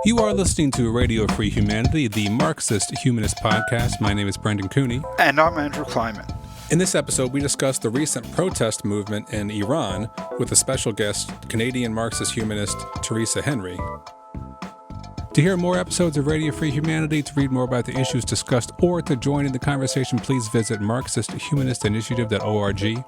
You are listening to Radio Free Humanity, the Marxist-Humanist podcast. My name is Brendan Cooney. And I'm Andrew Kleiman. In this episode, we discuss the recent protest movement in Iran with a special guest, Canadian Marxist-Humanist Theresa Henry. To hear more episodes of Radio Free Humanity, to read more about the issues discussed, or to join in the conversation, please visit marxisthumanistinitiative.org. You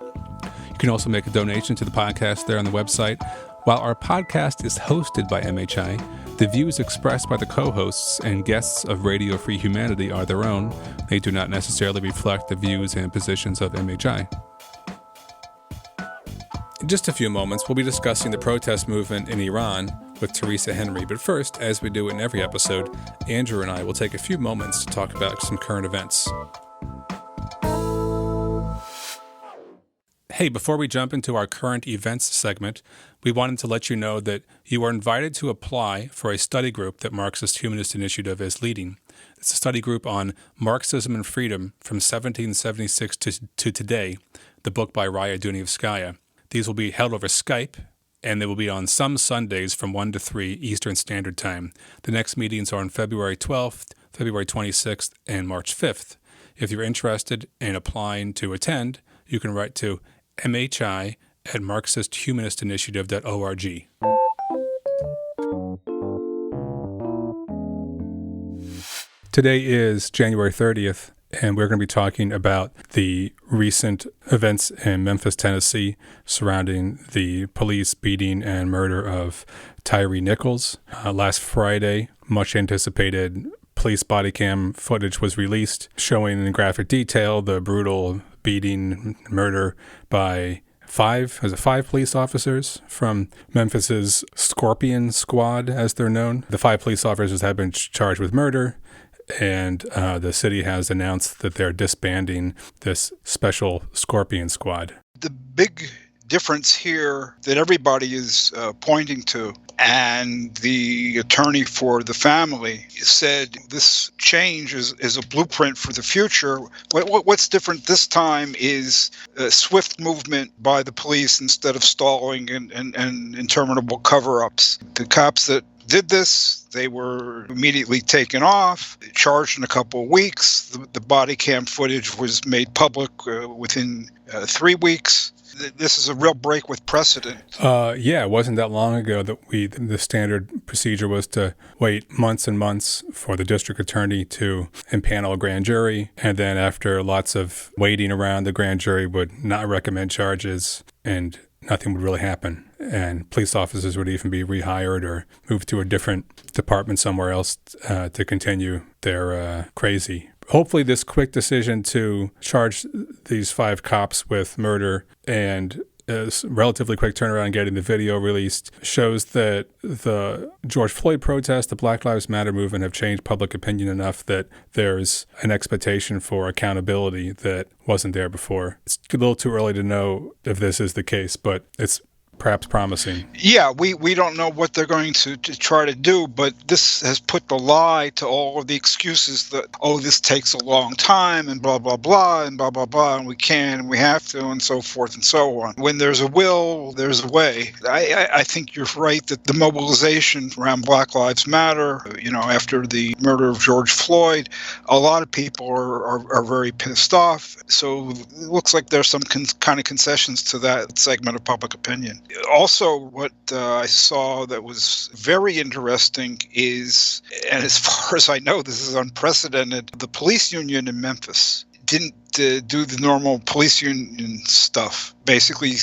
can also make a donation to the podcast there on the website. While our podcast is hosted by MHI, the views expressed by the co-hosts and guests of Radio Free Humanity are their own. They do not necessarily reflect the views and positions of MHI. In just a few moments, we'll be discussing the protest movement in Iran with Theresa Henry. But first, as we do in every episode, Andrew and I will take a few moments to talk about some current events. Hey, before we jump into our current events segment, we wanted to let you know that you are invited to apply for a study group that Marxist-Humanist Initiative is leading. It's a study group on Marxism and Freedom from 1776 to today, the book by Raya Dunayevskaya. These will be held over Skype, and they will be on some Sundays from 1 to 3 Eastern Standard Time. The next meetings are on February 12th, February 26th, and March 5th. If you're interested in applying to attend, you can write to mhi@marxisthumanistinitiative.org. Today is January 30th, and we're going to be talking about the recent events in Memphis, Tennessee, surrounding the police beating and murder of Tyre Nichols. Last Friday, much anticipated police body cam footage was released, showing in graphic detail the brutal beating, murder by five police officers from Memphis's Scorpion Squad, as they're known. The 5 police officers have been charged with murder, and the city has announced that they're disbanding this special Scorpion Squad. The big difference here that everybody is pointing to, and the attorney for the family said this change is a blueprint for the future. What's different this time is a swift movement by the police instead of stalling and interminable cover-ups. The cops that did this, they were immediately taken off, charged in a couple of weeks. The body cam footage was made public within 3 weeks. This is a real break with precedent. It wasn't that long ago that the standard procedure was to wait months and months for the district attorney to impanel a grand jury, and then after lots of waiting around, the grand jury would not recommend charges, and nothing would really happen. And police officers would even be rehired or moved to a different department somewhere else to continue their crazy. Hopefully this quick decision to charge these 5 cops with murder and a relatively quick turnaround getting the video released shows that the George Floyd protest, the Black Lives Matter movement have changed public opinion enough that there's an expectation for accountability that wasn't there before. It's a little too early to know if this is the case, but it's perhaps promising. Yeah, we don't know what they're going to try to do, but this has put the lie to all of the excuses that, this takes a long time and blah, blah, blah, and blah, blah, blah, and we can, and we have to, and so forth and so on. When there's a will, there's a way. I think you're right that the mobilization around Black Lives Matter, after the murder of George Floyd, a lot of people are very pissed off. So it looks like there's some kind of concessions to that segment of public opinion. Also, what I saw that was very interesting is, and as far as I know, this is unprecedented, the police union in Memphis didn't do the normal police union stuff, basically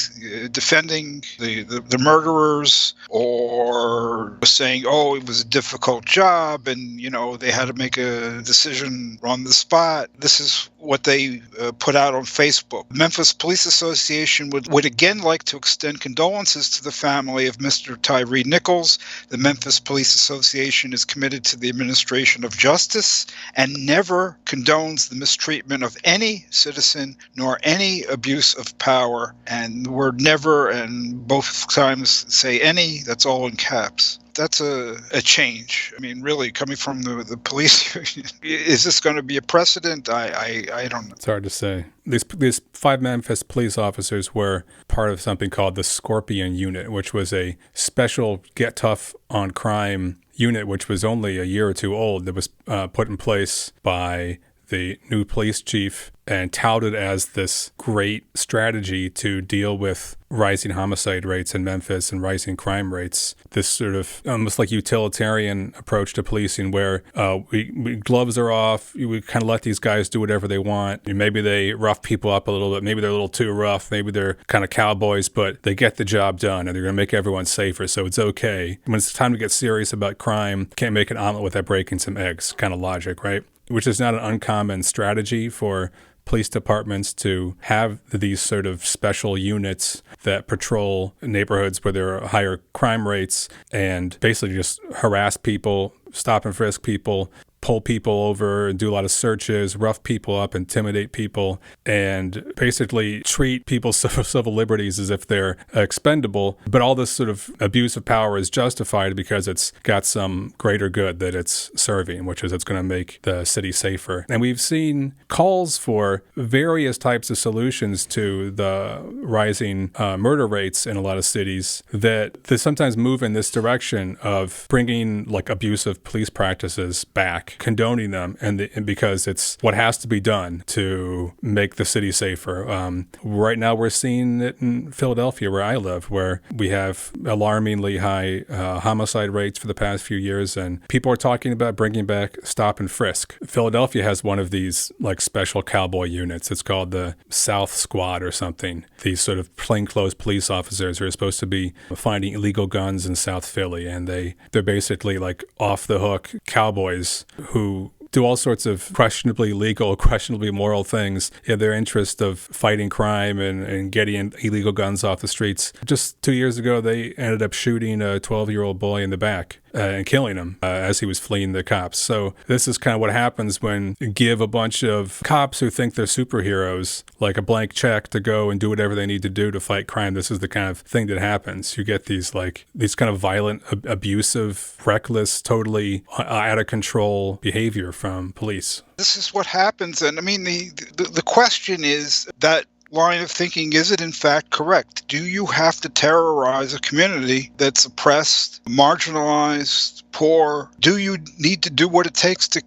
defending the murderers or saying, it was a difficult job and, they had to make a decision on the spot. This is what they put out on Facebook. Memphis Police Association would again like to extend condolences to the family of Mr. Tyre Nichols. The Memphis Police Association is committed to the administration of justice and never condones the mistreatment of any citizen nor any abuse of power. And the word never, and both times say any, that's all in caps. That's a change. I mean, really, coming from the police union. Is this going to be a precedent? I don't know. It's hard to say. These 5 Memphis police officers were part of something called the Scorpion Unit, which was a special get tough on crime unit, which was only a year or two old, that was put in place by the new police chief and touted as this great strategy to deal with rising homicide rates in Memphis and rising crime rates. This sort of almost like utilitarian approach to policing where we gloves are off, we kind of let these guys do whatever they want. Maybe they rough people up a little bit, maybe they're a little too rough, maybe they're kind of cowboys, but they get the job done and they're going to make everyone safer, so it's okay. When it's time to get serious about crime, can't make an omelet without breaking some eggs kind of logic, right? Which is not an uncommon strategy for police departments to have these sort of special units that patrol neighborhoods where there are higher crime rates and basically just harass people, stop and frisk people, pull people over, do a lot of searches, rough people up, intimidate people, and basically treat people's civil liberties as if they're expendable. But all this sort of abuse of power is justified because it's got some greater good that it's serving, which is it's going to make the city safer. And we've seen calls for various types of solutions to the rising murder rates in a lot of cities that they sometimes move in this direction of bringing like abusive police practices back, condoning them, and because it's what has to be done to make the city safer. Right now we're seeing it in Philadelphia, where I live, where we have alarmingly high homicide rates for the past few years, and people are talking about bringing back stop and frisk. Philadelphia has one of these like special cowboy units. It's called the South Squad or something. These sort of plainclothes police officers who are supposed to be finding illegal guns in South Philly, and they're basically like off the hook cowboys who do all sorts of questionably legal, questionably moral things in their interest of fighting crime and getting illegal guns off the streets. Just 2 years ago, they ended up shooting a 12-year-old boy in the back and killing him as he was fleeing the cops. So this is kind of what happens when you give a bunch of cops who think they're superheroes like a blank check to go and do whatever they need to do to fight crime. This is the kind of thing that happens. You get these kind of violent, abusive, reckless, totally out of control behavior from police. This is what happens. And I mean, the question is that line of thinking, is it in fact correct? Do you have to terrorize a community that's oppressed, marginalized, poor? Do you need to do what it takes to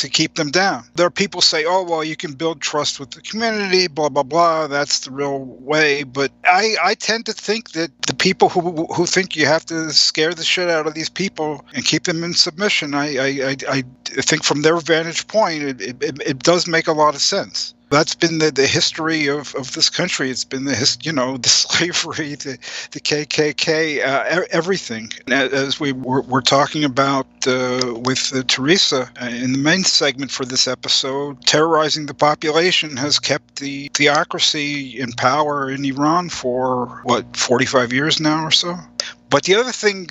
keep them down? There are people say, oh, well, you can build trust with the community, blah, blah, blah. That's the real way. But I tend to think that the people who think you have to scare the shit out of these people and keep them in submission, I think from their vantage point, it does make a lot of sense. That's been the history of this country. It's been the slavery, the KKK, everything. As we were talking about with Theresa in the main segment for this episode, terrorizing the population has kept the theocracy in power in Iran for, 45 years now or so? But the other thing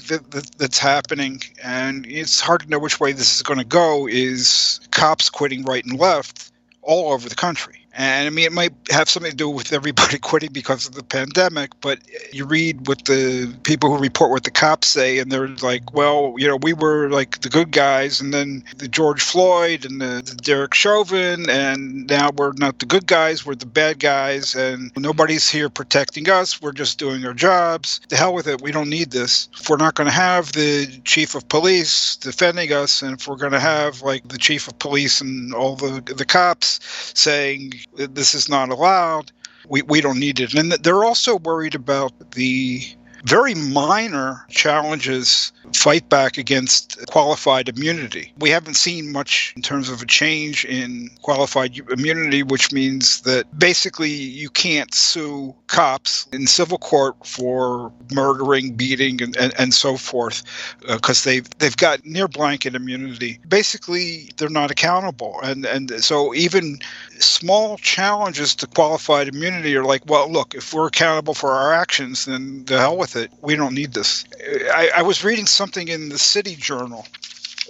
that's happening, and it's hard to know which way this is going to go, is cops quitting right and left all over the country. And I mean, it might have something to do with everybody quitting because of the pandemic, but you read what the people who report what the cops say, and they're like, well, we were like the good guys, and then the George Floyd and the Derek Chauvin, and now we're not the good guys, we're the bad guys, and nobody's here protecting us, we're just doing our jobs. To hell with it, we don't need this. If we're not going to have the chief of police defending us, and if we're going to have like the chief of police and all the cops saying this is not allowed, we don't need it. And they're also worried about the very minor challenges fight back against qualified immunity. We haven't seen much in terms of a change in qualified immunity, which means that basically you can't sue cops in civil court for murdering, beating, and so forth, because they've got near blanket immunity. Basically, they're not accountable. And so even small challenges to qualified immunity are like, well, look, if we're accountable for our actions, then the hell with it. We don't need this. I was reading something in the City Journal,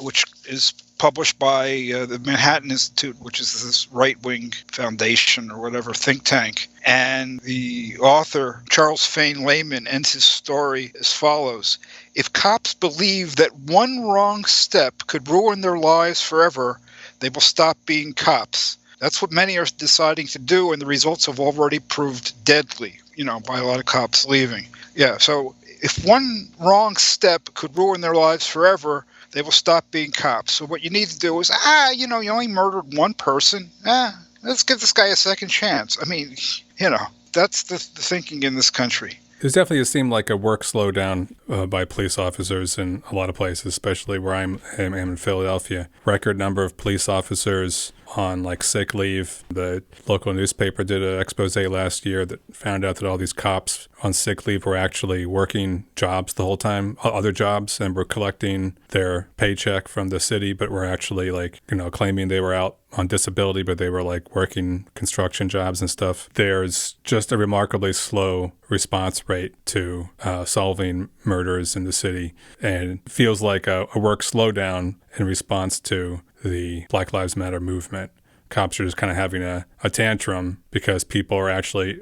which is published by the Manhattan Institute, which is this right-wing foundation or whatever think tank. And the author, Charles Fane Layman, ends his story as follows. If cops believe that one wrong step could ruin their lives forever, they will stop being cops. That's what many are deciding to do, and the results have already proved deadly, by a lot of cops leaving. Yeah, so if one wrong step could ruin their lives forever, they will stop being cops. So what you need to do is, you only murdered one person. Let's give this guy a second chance. I mean, that's the thinking in this country. There's definitely seemed like a work slowdown by police officers in a lot of places, especially where I'm in Philadelphia. Record number of police officers on like sick leave. The local newspaper did an expose last year that found out that all these cops on sick leave were actually working jobs the whole time, other jobs, and were collecting their paycheck from the city, but were actually claiming they were out on disability, but they were like working construction jobs and stuff. There's just a remarkably slow response rate to solving murders in the city, and it feels like a work slowdown in response to the Black Lives Matter movement. Cops are just kind of having a tantrum because people are actually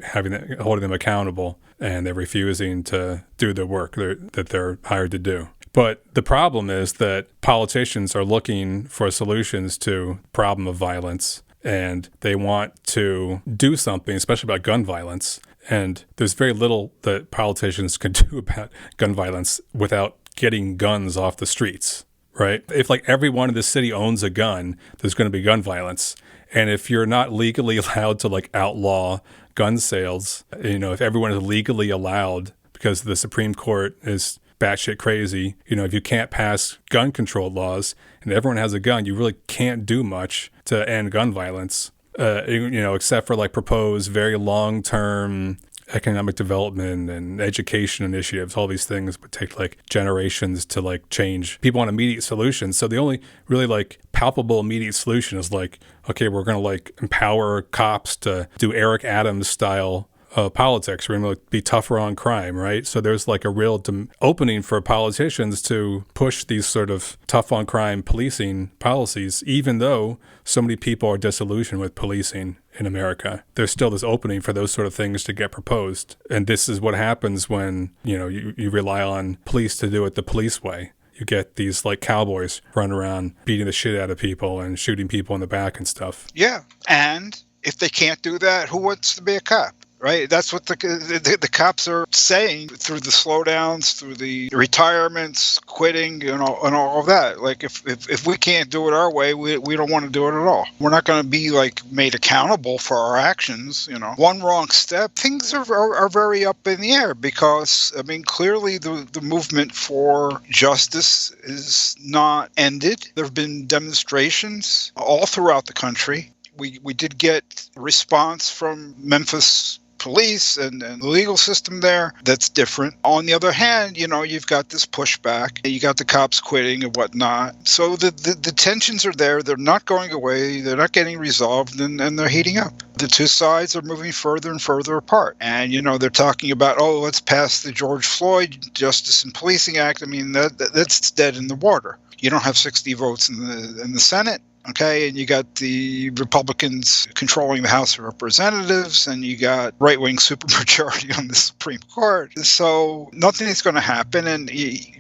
holding them accountable, and they're refusing to do the work that they're hired to do. But the problem is that politicians are looking for solutions to the problem of violence, and they want to do something, especially about gun violence. And there's very little that politicians can do about gun violence without getting guns off the streets, right? If like everyone in the city owns a gun, there's going to be gun violence. And if you're not legally allowed to like outlaw gun sales, if everyone is legally allowed because the Supreme Court is batshit crazy, if you can't pass gun control laws and everyone has a gun, you really can't do much to end gun violence, except for like propose very long-term economic development and education initiatives. All these things would take like generations to like change. People want immediate solutions. So the only really like palpable immediate solution is like, okay, we're going to like empower cops to do Eric Adams style politics. We're going to be tougher on crime, right? So there's like a real opening for politicians to push these sort of tough on crime policing policies, even though so many people are disillusioned with policing in America. There's still this opening for those sort of things to get proposed. And this is what happens when, you rely on police to do it the police way. You get these like cowboys running around beating the shit out of people and shooting people in the back and stuff. Yeah. And if they can't do that, who wants to be a cop? Right, that's what the cops are saying through the slowdowns, through the retirements, quitting, and all of that. Like if we can't do it our way, we don't want to do it at all. We're not going to be like made accountable for our actions. One wrong step, things are very up in the air because clearly the movement for justice is not ended. There have been demonstrations all throughout the country. We did get a response from Memphis police and the legal system there that's different. On the other hand, you've got this pushback. You got the cops quitting and whatnot. So the tensions are there. They're not going away. They're not getting resolved, and they're heating up. The two sides are moving further and further apart. And, they're talking about, let's pass the George Floyd Justice and Policing Act. That's dead in the water. You don't have 60 votes in the Senate. Okay, and you got the Republicans controlling the House of Representatives, and you got right-wing supermajority on the Supreme Court. So nothing is going to happen, and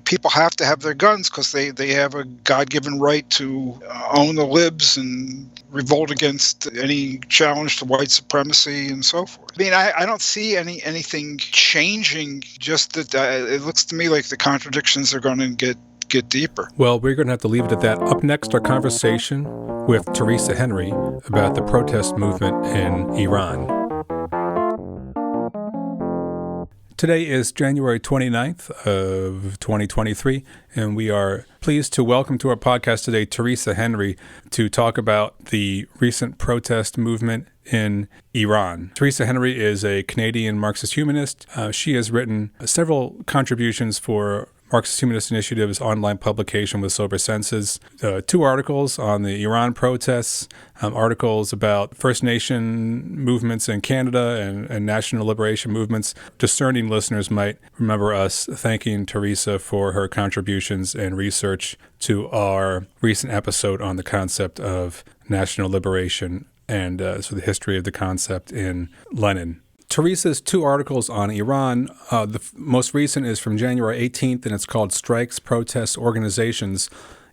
people have to have their guns because they have a God-given right to own the libs and revolt against any challenge to white supremacy and so forth. I don't see anything changing, just that it looks to me like the contradictions are going to get deeper. Well, we're going to have to leave it at that. Up next, our conversation with Theresa Henry about the protest movement in Iran. Today is January 29th of 2023, and we are pleased to welcome to our podcast today Theresa Henry to talk about the recent protest movement in Iran. Theresa Henry is a Canadian Marxist-Humanist. She has written several contributions for Marxist-Humanist Initiative's online publication with Sober Senses, 2 articles on the Iran protests, articles about First Nation movements in Canada and national liberation movements. Discerning listeners might remember us thanking Theresa for her contributions and research to our recent episode on the concept of national liberation and so the history of the concept in Lenin. Theresa's 2 articles on Iran, the most recent is from January 18th, and it's called Strikes, Protests, Organizations,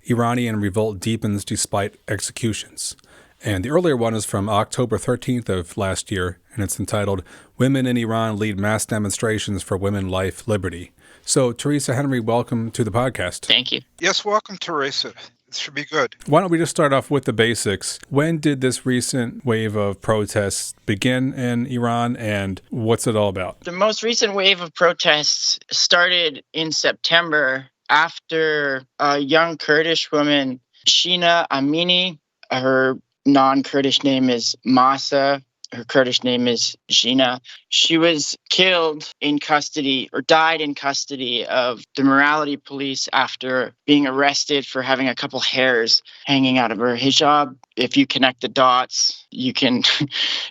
Iranian Revolt Deepens Despite Executions. And the earlier one is from October 13th of last year, and it's entitled Women in Iran Lead Mass Demonstrations for Women, Life, Liberty. So, Theresa Henry, welcome to the podcast. Thank you. Yes, welcome, Theresa. This should be good. Why don't we just start off with the basics? When did this recent wave of protests begin in Iran, and what's it all about? The most recent wave of protests started in September after a young Kurdish woman, Shina Amini. Her non-Kurdish name is Masa. Her Kurdish name is Gina. She was killed in custody or died in custody of the morality police after being arrested for having a couple hairs hanging out of her hijab. If you connect the dots, you can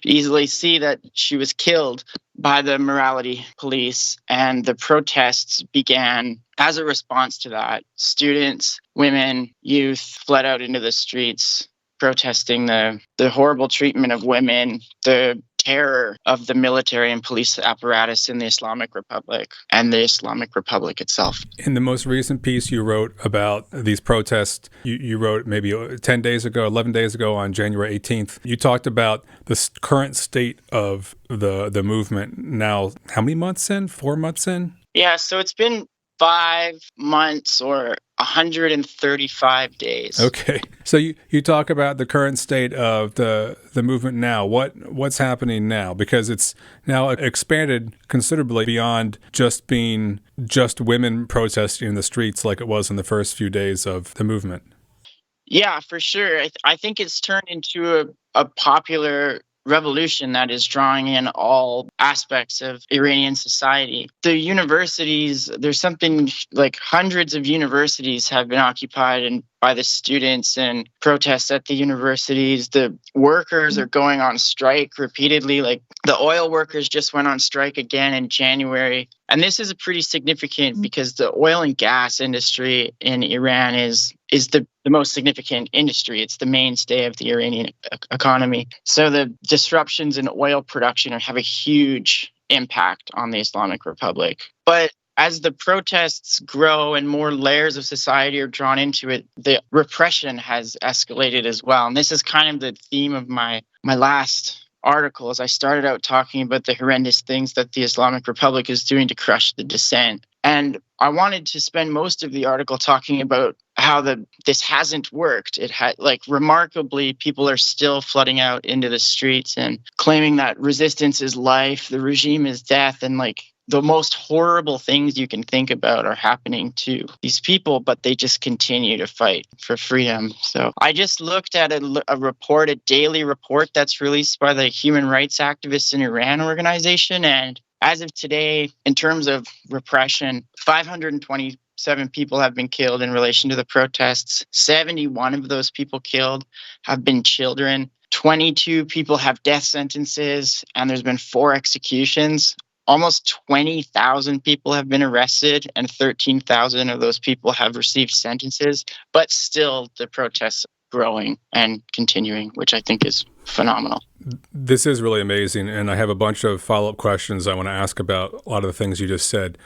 easily see that she was killed by the morality police, and the protests began as a response to that. Students, women, youth fled out into the streets protesting the horrible treatment of women, the terror of the military and police apparatus in the Islamic Republic and the Islamic Republic itself. In the most recent piece you wrote about these protests, you wrote maybe 10 days ago, 11 days ago on January 18th, you talked about the current state of the movement now. How many months in? 4 months in? Yeah, so it's been 5 months or 135 days. Okay. So you talk about the current state of the movement now. What's happening now? Because it's now expanded considerably beyond just being just women protesting in the streets like it was in the first few days of the movement. Yeah, for sure. I think it's turned into a popular revolution that is drawing in all aspects of Iranian society. The universities, there's something like hundreds of universities have been occupied by the students and protests at the universities. The workers are going on strike repeatedly. Like the oil workers just went on strike again in January. And this is pretty significant because the oil and gas industry in Iran is the most significant industry. It's the mainstay of the Iranian economy. So the disruptions in oil production have a huge impact on the Islamic Republic. But as the protests grow and more layers of society are drawn into it, the repression has escalated as well. And this is kind of the theme of my last article, as I started out talking about the horrendous things that the Islamic Republic is doing to crush the dissent. And I wanted to spend most of the article talking about how this hasn't worked. It had, remarkably, people are still flooding out into the streets and claiming that resistance is life, the regime is death, and the most horrible things you can think about are happening to these people, but they just continue to fight for freedom. So I just looked at a daily report that's released by the Human Rights Activists in Iran organization. And as of today, in terms of repression, 527 people have been killed in relation to the protests. 71 of those people killed have been children. 22 people have death sentences, and there's been 4 executions. Almost 20,000 people have been arrested, and 13,000 of those people have received sentences. But still, the protests are growing and continuing, which I think is phenomenal. This is really amazing, and I have a bunch of follow-up questions I want to ask about a lot of the things you just said.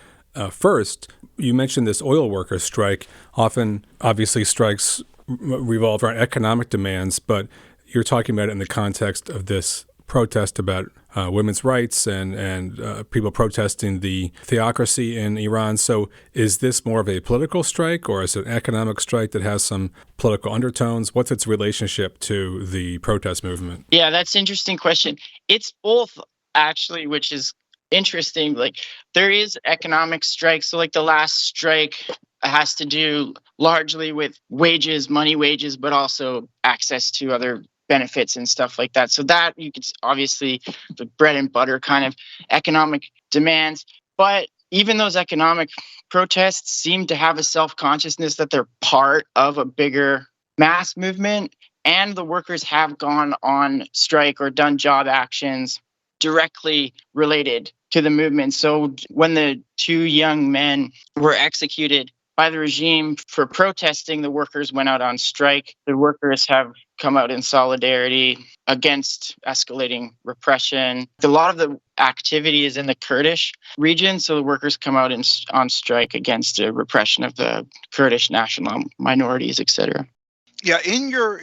First, you mentioned this oil worker strike. Often, obviously, strikes revolve around economic demands, but you're talking about it in the context of this protest about women's rights and people protesting the theocracy in Iran. So is this more of a political strike, or is it an economic strike that has some political undertones? What's its relationship to the protest movement? Yeah, that's an interesting question. It's both, actually, which is interesting. There is economic strikes. So the last strike has to do largely with wages, money wages, but also access to other benefits and stuff like that. So that you could obviously the bread and butter kind of economic demands. But even those economic protests seem to have a self-consciousness that they're part of a bigger mass movement. And the workers have gone on strike or done job actions directly related to the movement. So when the 2 young men were executed by the regime for protesting, the workers went out on strike. The workers have come out in solidarity against escalating repression. A lot of the activity is in the Kurdish region, so the workers come out on strike against the repression of the Kurdish national minorities, etc. Yeah, in your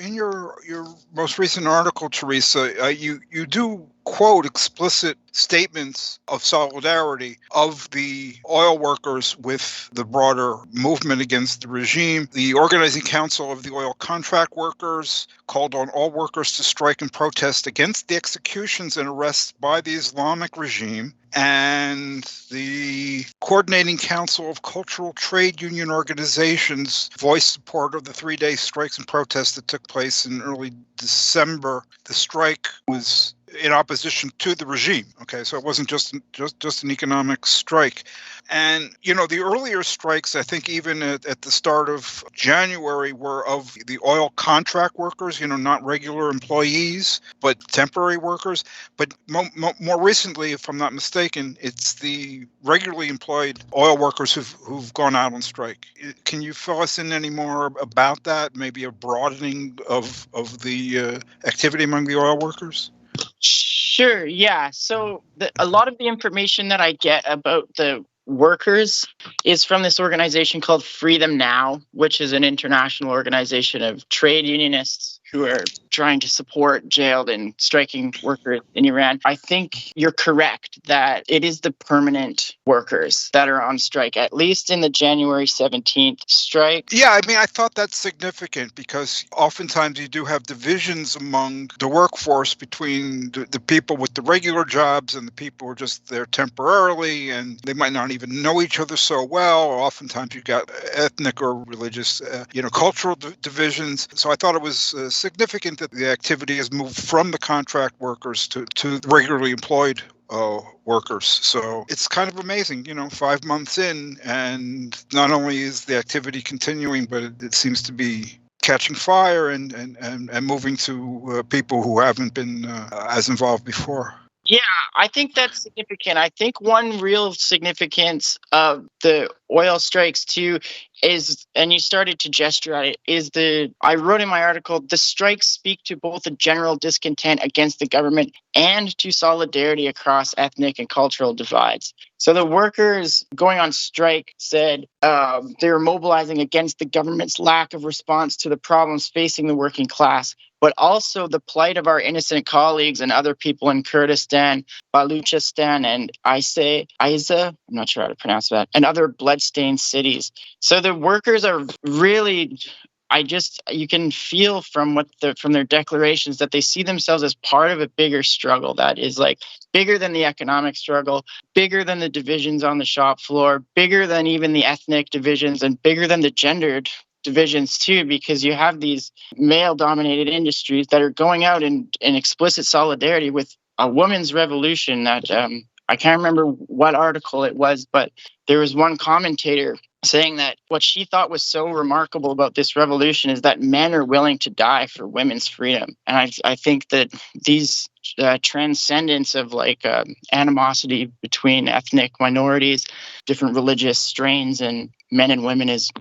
most recent article, Theresa, you do quote explicit statements of solidarity of the oil workers with the broader movement against the regime. The Organizing Council of the Oil Contract Workers called on all workers to strike and protest against the executions and arrests by the Islamic regime. And the Coordinating Council of Cultural Trade Union Organizations voiced support of the 3-day strikes and protests that took place in early December. The strike was in opposition to the regime. Okay, so it wasn't just an economic strike. And, the earlier strikes, I think even at the start of January, were of the oil contract workers, not regular employees, but temporary workers. But more recently, if I'm not mistaken, it's the regularly employed oil workers who've gone out on strike. Can you fill us in any more about that? Maybe a broadening of the activity among the oil workers? Sure, yeah. So a lot of the information that I get about the workers is from this organization called Free Them Now, which is an international organization of trade unionists who are trying to support jailed and striking workers in Iran. I think you're correct that it is the permanent workers that are on strike, at least in the January 17th strike. Yeah, I thought that's significant because oftentimes you do have divisions among the workforce between the people with the regular jobs and the people who are just there temporarily, and they might not even know each other so well. Or oftentimes you got ethnic or religious, cultural divisions. So I thought it was significant that the activity has moved from the contract workers to regularly employed workers. So it's kind of amazing, 5 months in, and not only is the activity continuing, but it seems to be catching fire and moving to people who haven't been as involved before. Yeah, I think that's significant. I think one real significance of the oil strikes too is, and you started to gesture at it, I wrote in my article, the strikes speak to both a general discontent against the government and to solidarity across ethnic and cultural divides. So the workers going on strike said they were mobilizing against the government's lack of response to the problems facing the working class, but also the plight of our innocent colleagues and other people in Kurdistan, Baluchistan, and Isa, I'm not sure how to pronounce that, and other bloodstained cities. So the workers are really, you can feel from their declarations that they see themselves as part of a bigger struggle that is like bigger than the economic struggle, bigger than the divisions on the shop floor, bigger than even the ethnic divisions, and bigger than the gendered divisions too, because you have these male-dominated industries that are going out in explicit solidarity with a women's revolution that I can't remember what article it was, but there was one commentator saying that what she thought was so remarkable about this revolution is that men are willing to die for women's freedom. And I think that these transcendence of animosity between ethnic minorities, different religious strains, and men and women is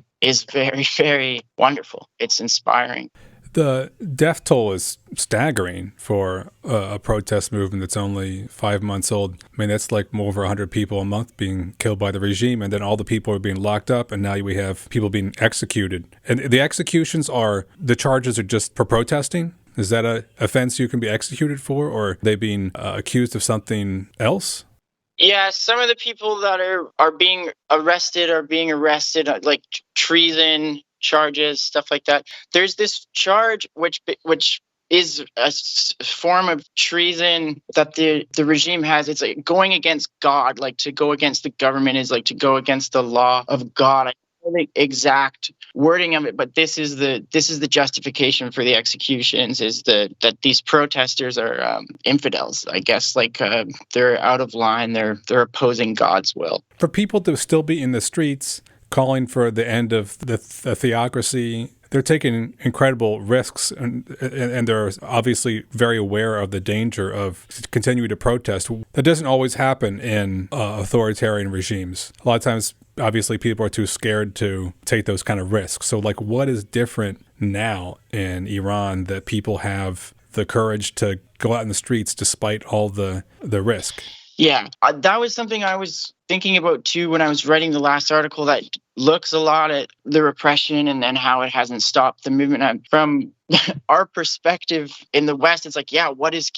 very, very wonderful. It's inspiring. The death toll is staggering for a protest movement that's only 5 months old. I mean, that's like over 100 people a month being killed by the regime, and then all the people are being locked up, and now we have people being executed. And the executions the charges are just for protesting? Is that an offense you can be executed for, or are they being accused of something else? Yeah, some of the people that are being arrested like treason charges, stuff like that. There's this charge which is a form of treason that the regime has. It's like going against God, like to go against the government is like to go against the law of God. I don't know the exact wording of it, but this is the justification for the executions, is that these protesters are infidels, I guess, they're out of line, they're opposing God's will. For people to still be in the streets calling for the end of the theocracy, they're taking incredible risks, and they're obviously very aware of the danger of continuing to protest. That doesn't always happen in authoritarian regimes. A lot of times, obviously, people are too scared to take those kind of risks. So, what is different now in Iran that people have the courage to go out in the streets despite all the risk? Yeah, that was something I was thinking about too when I was writing the last article that looks a lot at the repression and then how it hasn't stopped the movement. From our perspective in the West, it's like, yeah, what is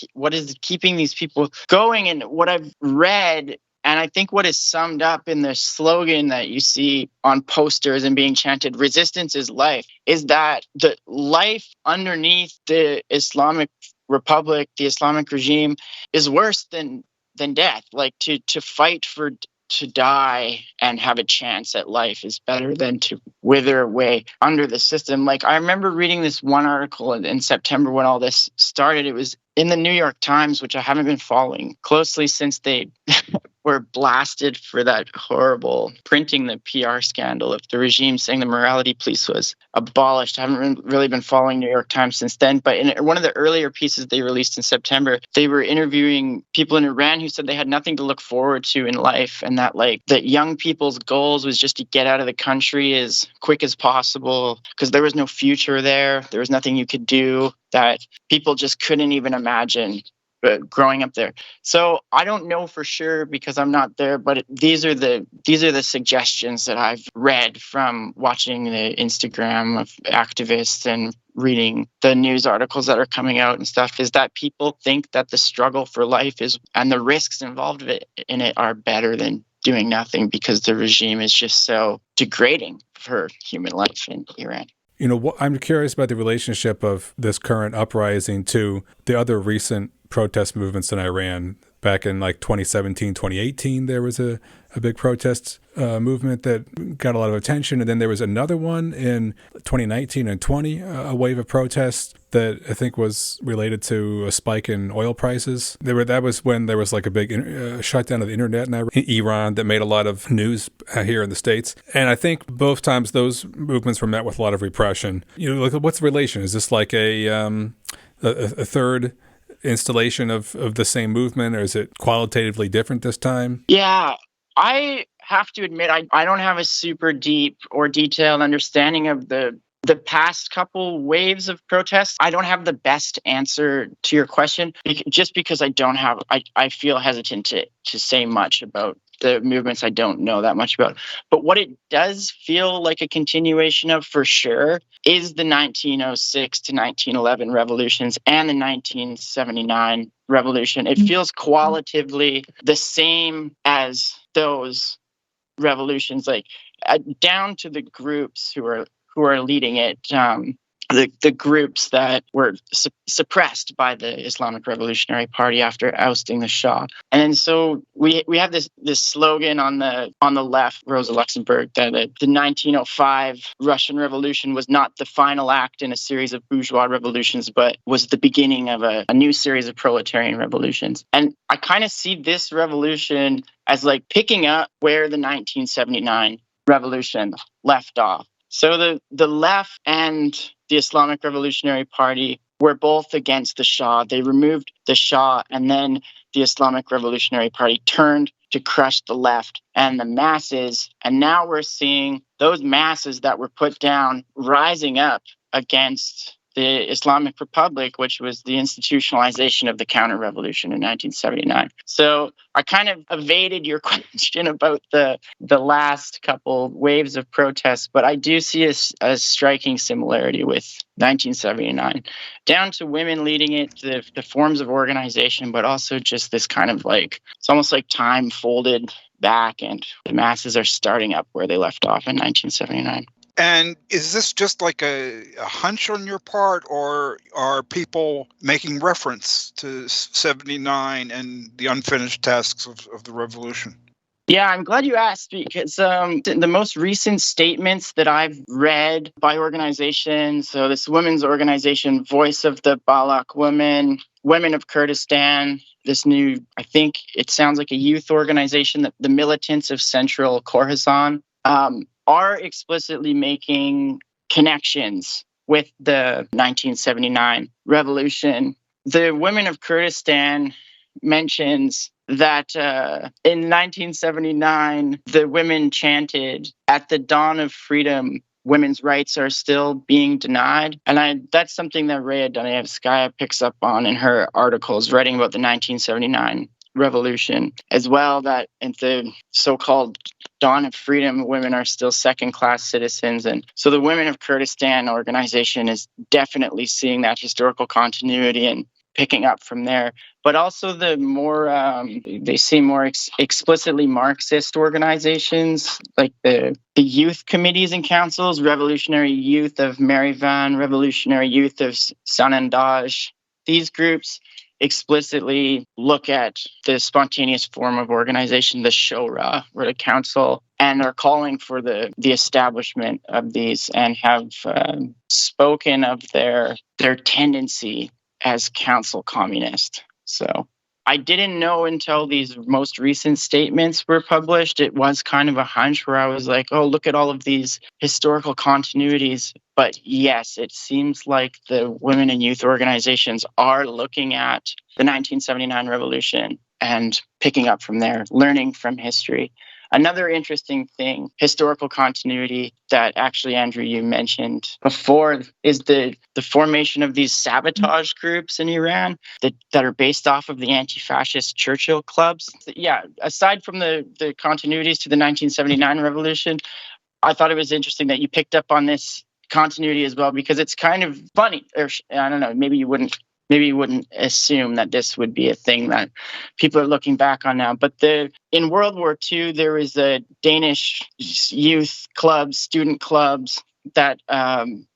keeping these people going? And what I've read, and I think what is summed up in the slogan that you see on posters and being chanted, "Resistance is life," is that the life underneath the Islamic Republic, the Islamic regime, is worse than death. Like to fight to die and have a chance at life is better than to wither away under the system. Like I remember reading this one article in September when all this started. It was in the New York Times, which I haven't been following closely since they were blasted for that horrible printing the PR scandal of the regime saying the morality police was abolished. I haven't really been following New York Times since then. But in one of the earlier pieces they released in September, they were interviewing people in Iran who said they had nothing to look forward to in life, and that young people's goals was just to get out of the country as quick as possible because there was no future there. There was nothing you could do, that people just couldn't even imagine growing up there. So I don't know for sure because I'm not there, but these are the suggestions that I've read from watching the Instagram of activists and reading the news articles that are coming out and stuff, is that people think that the struggle for life is, and the risks involved in it are better than doing nothing because the regime is just so degrading for human life in Iran. You know, I'm curious about the relationship of this current uprising to the other recent protest movements in Iran. Back in like 2017, 2018, there was a big protest movement that got a lot of attention. And then there was another one in 2019 and 20, a wave of protests that I think was related to a spike in oil prices. That was when there was like a big shutdown of the internet in Iran that made a lot of news here in the States. And I think both times those movements were met with a lot of repression. You know, like, what's the relation? Is this like a third installation of the same movement, or is it qualitatively different this time? Yeah, I have to admit I don't have a super deep or detailed understanding of the past couple waves of protests. I don't have the best answer to your question just because I feel hesitant to say much about the movements I don't know that much about. But what it does feel like a continuation of, for sure, is the 1906 to 1911 revolutions and the 1979 revolution. It feels qualitatively the same as those revolutions, like down to the groups who are leading it. The groups that were suppressed by the Islamic Revolutionary Party after ousting the Shah. And so we have this slogan on the left, Rosa Luxemburg, that the 1905 Russian Revolution was not the final act in a series of bourgeois revolutions, but was the beginning of a new series of proletarian revolutions. And I kind of see this revolution as like picking up where the 1979 revolution left off. So the left and the Islamic Revolutionary Party were both against the Shah. They removed the Shah, and then the Islamic Revolutionary Party turned to crush the left and the masses. And now we're seeing those masses that were put down rising up against the Islamic Republic, which was the institutionalization of the counter-revolution in 1979. So I kind of evaded your question about the last couple waves of protests, but I do see a striking similarity with 1979, down to women leading it, the forms of organization, but also just this kind of like, it's almost like time folded back and the masses are starting up where they left off in 1979. And is this just like a hunch on your part, or are people making reference to 79 and the unfinished tasks of the revolution? Yeah, I'm glad you asked, because the most recent statements that I've read by organizations, so this women's organization, Voice of the Balak Women, Women of Kurdistan, this new, I think it sounds like a youth organization, the Militants of Central Khorasan, are explicitly making connections with the 1979 revolution. The Women of Kurdistan mentions that in 1979, the women chanted, "At the dawn of freedom, women's rights are still being denied." And that's something that Rhea Dunayevskaya picks up on in her articles writing about the 1979 revolution as well, that at the so-called dawn of freedom, women are still second-class citizens. And so the Women of Kurdistan organization is definitely seeing that historical continuity and picking up from there. But also the more, they seem more explicitly Marxist organizations, like the youth committees and councils, Revolutionary Youth of Marivan, Revolutionary Youth of Sanandaj. These groups explicitly look at the spontaneous form of organization, the Shura, or the council, and are calling for the establishment of these, and have spoken of their tendency as council communist. So I didn't know until these most recent statements were published. It was kind of a hunch where I was like, oh, look at all of these historical continuities. But yes, it seems like the women and youth organizations are looking at the 1979 revolution and picking up from there, learning from history. Another interesting thing, historical continuity, that actually, Andrew, you mentioned before, is the formation of these sabotage groups in Iran that are based off of the anti-fascist Churchill clubs. Yeah, aside from the continuities to the 1979 revolution, I thought it was interesting that you picked up on this continuity as well, because it's kind of funny. Or I don't know, maybe you wouldn't assume that this would be a thing that people are looking back on now. But in World War II, there was a Danish youth clubs, student clubs that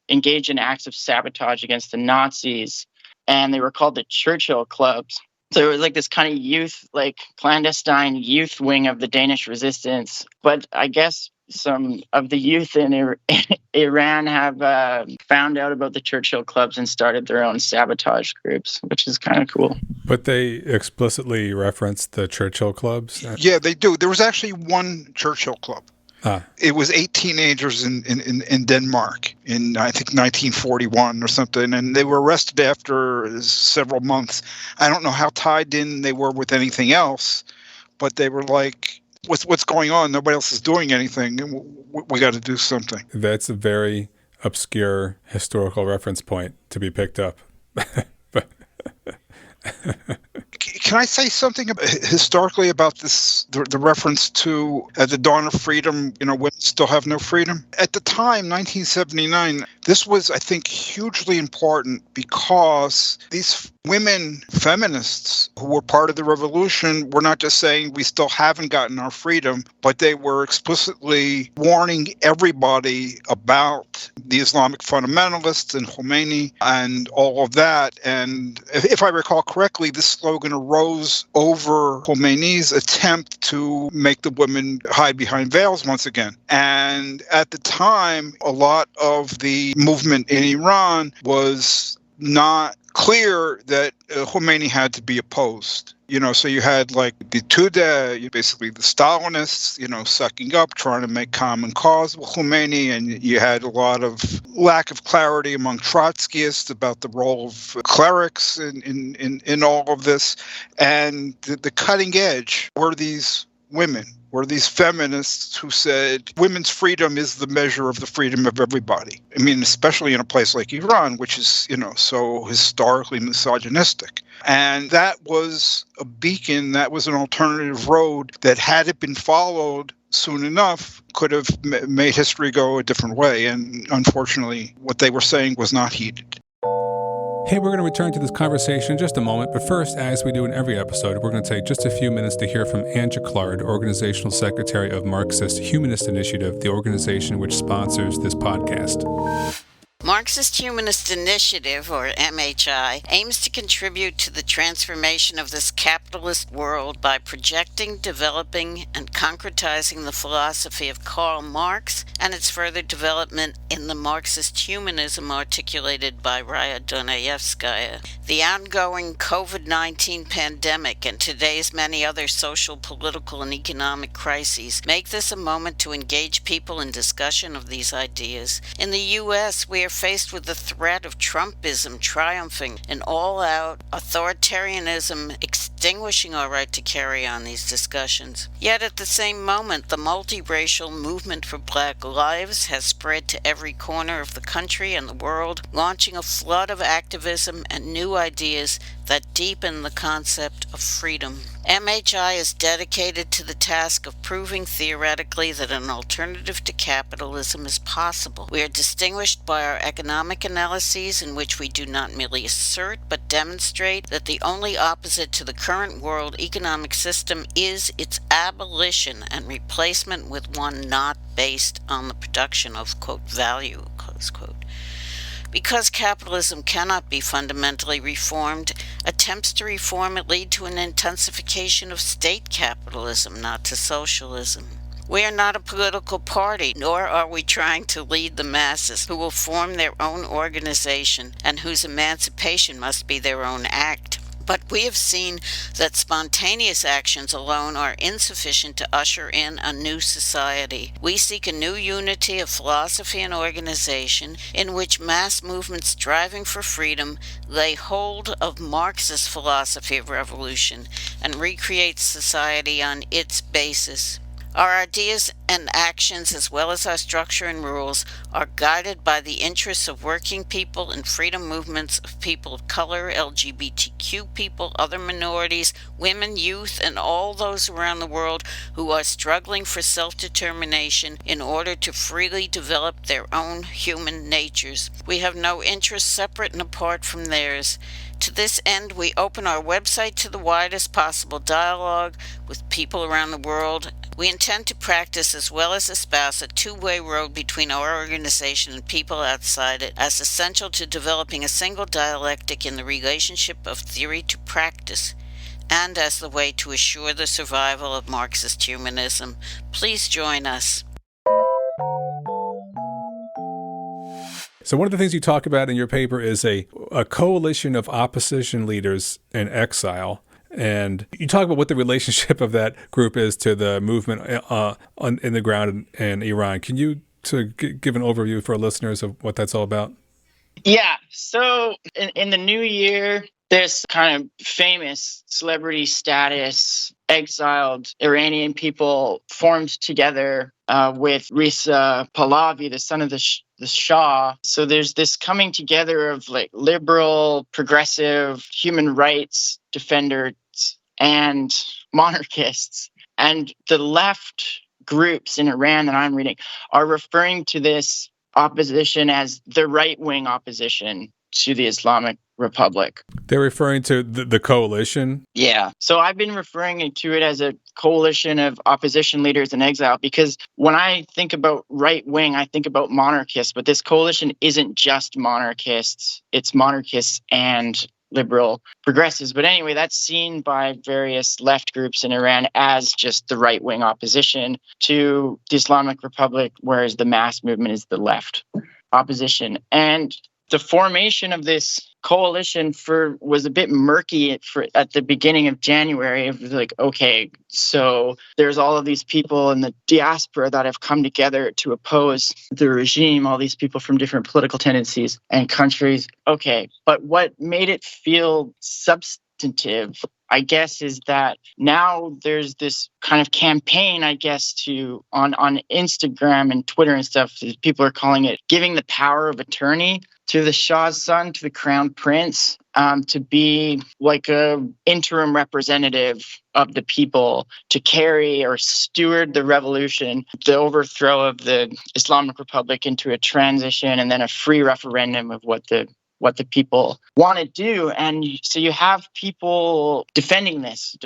engaged in acts of sabotage against the Nazis, and they were called the Churchill clubs. So it was like this kind of youth, like clandestine youth wing of the Danish resistance. But I guess some of the youth in Iran have found out about the Churchill clubs and started their own sabotage groups, which is kind of cool. But they explicitly reference the Churchill clubs? Yeah, they do. There was actually one Churchill club. It was 8 teenagers in Denmark in, I think, 1941 or something, and they were arrested after several months. I don't know how tied in they were with anything else, but they were like, what's going on? Nobody else is doing anything. We got to do something. That's a very obscure historical reference point to be picked up. Can I say something historically about this, the reference to at the dawn of freedom, women still have no freedom? At the time, 1979, this was, I think, hugely important because these women feminists who were part of the revolution were not just saying we still haven't gotten our freedom, but they were explicitly warning everybody about the Islamic fundamentalists and Khomeini and all of that. And if I recall correctly, this slogan arose over Khomeini's attempt to make the women hide behind veils once again. And at the time, a lot of the movement in Iran was not clear that Khomeini had to be opposed. So you had like the Tudeh, basically the Stalinists, sucking up, trying to make common cause with Khomeini, and you had a lot of lack of clarity among Trotskyists about the role of clerics in all of this. And the cutting edge were these women, were these feminists who said women's freedom is the measure of the freedom of everybody. I mean, especially in a place like Iran, which is, so historically misogynistic. And that was a beacon, that was an alternative road that, had it been followed soon enough, could have made history go a different way. And unfortunately, what they were saying was not heeded. Hey, we're going to return to this conversation in just a moment, but first, as we do in every episode, we're going to take just a few minutes to hear from Anja Clark, Organizational Secretary of Marxist-Humanist Initiative, the organization which sponsors this podcast. Marxist-Humanist Initiative, or MHI, aims to contribute to the transformation of this capitalist world by projecting, developing, and concretizing the philosophy of Karl Marx and its further development in the Marxist humanism articulated by Raya Dunayevskaya. The ongoing COVID-19 pandemic and today's many other social, political, and economic crises make this a moment to engage people in discussion of these ideas. In the U.S., we are faced with the threat of Trumpism triumphing and all-out authoritarianism extinguishing our right to carry on these discussions. Yet at the same moment, the multiracial movement for Black lives has spread to every corner of the country and the world, launching a flood of activism and new ideas that deepen the concept of freedom. MHI is dedicated to the task of proving theoretically that an alternative to capitalism is possible. We are distinguished by our economic analyses in which we do not merely assert but demonstrate that the only opposite to the current world economic system is its abolition and replacement with one not based on the production of, quote, value, close quote. Because capitalism cannot be fundamentally reformed, attempts to reform it lead to an intensification of state capitalism, not to socialism. We are not a political party, nor are we trying to lead the masses who will form their own organization and whose emancipation must be their own act. But we have seen that spontaneous actions alone are insufficient to usher in a new society. We seek a new unity of philosophy and organization in which mass movements striving for freedom lay hold of Marxist philosophy of revolution and recreate society on its basis. Our ideas and actions, as well as our structure and rules, are guided by the interests of working people and freedom movements of people of color, LGBTQ people, other minorities, women, youth, and all those around the world who are struggling for self-determination in order to freely develop their own human natures. We have no interests separate and apart from theirs. To this end, we open our website to the widest possible dialogue with people around the world. We intend to practice as well as espouse a two-way road between our organization and people outside it as essential to developing a single dialectic in the relationship of theory to practice, and as the way to assure the survival of Marxist humanism. Please join us. So one of the things you talk about in your paper is a coalition of opposition leaders in exile. And you talk about what the relationship of that group is to the movement in the ground in Iran. Can you give an overview for our listeners of what that's all about? Yeah. So in the new year, this kind of famous celebrity status exiled Iranian people formed together with Reza Pahlavi, the son of the Shah. So there's this coming together of like liberal, progressive, human rights defenders and monarchists. And the left groups in Iran that I'm reading are referring to this opposition as the right-wing opposition to the Islamic Republic. They're referring to the coalition? Yeah. So I've been referring to it as a coalition of opposition leaders in exile because when I think about right-wing, I think about monarchists, but this coalition isn't just monarchists. It's monarchists and liberal progressives. But anyway, that's seen by various left groups in Iran as just the right-wing opposition to the Islamic Republic, whereas the mass movement is the left opposition. And the formation of this coalition was a bit murky at the beginning of January. It was like, okay, so there's all of these people in the diaspora that have come together to oppose the regime, all these people from different political tendencies and countries. Okay, but what made it feel substantive, I guess, is that now there's this kind of campaign, I guess, on Instagram and Twitter and stuff. People are calling it giving the power of attorney to the Shah's son, to the crown prince, to be like a interim representative of the people to carry or steward the revolution, the overthrow of the Islamic Republic into a transition and then a free referendum of what the people want to do. And so you have people defending this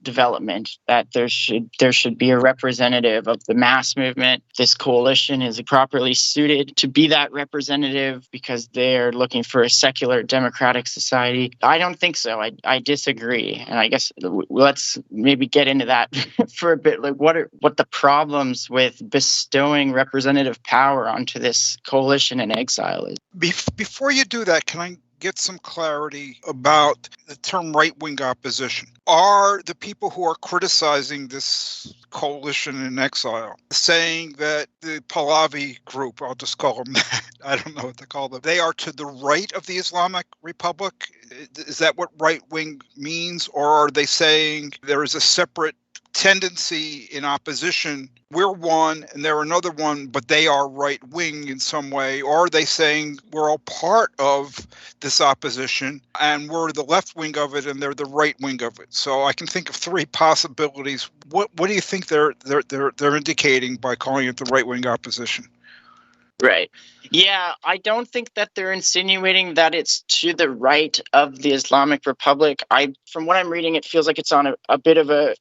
development, that there should be a representative of the mass movement. This coalition is properly suited to be that representative because they're looking for a secular democratic society. I don't think so. I disagree. And I guess let's maybe get into that for a bit. Like what the problems with bestowing representative power onto this coalition in exile is. Before you do that, can I get some clarity about the term right-wing opposition? Are the people who are criticizing this coalition in exile saying that the Pahlavi group, I'll just call them that, I don't know what to call them, they are to the right of the Islamic Republic? Is that what right wing means? Or are they saying there is a separate tendency in opposition? We're one and they're another one, but they are right wing in some way. Or are they saying we're all part of this opposition and we're the left wing of it and they're the right wing of it? So I can think of three possibilities. What do you think they're indicating by calling it the right wing opposition? Right. Yeah, I don't think that they're insinuating that it's to the right of the Islamic Republic. From what I'm reading, it feels like it's on a bit of a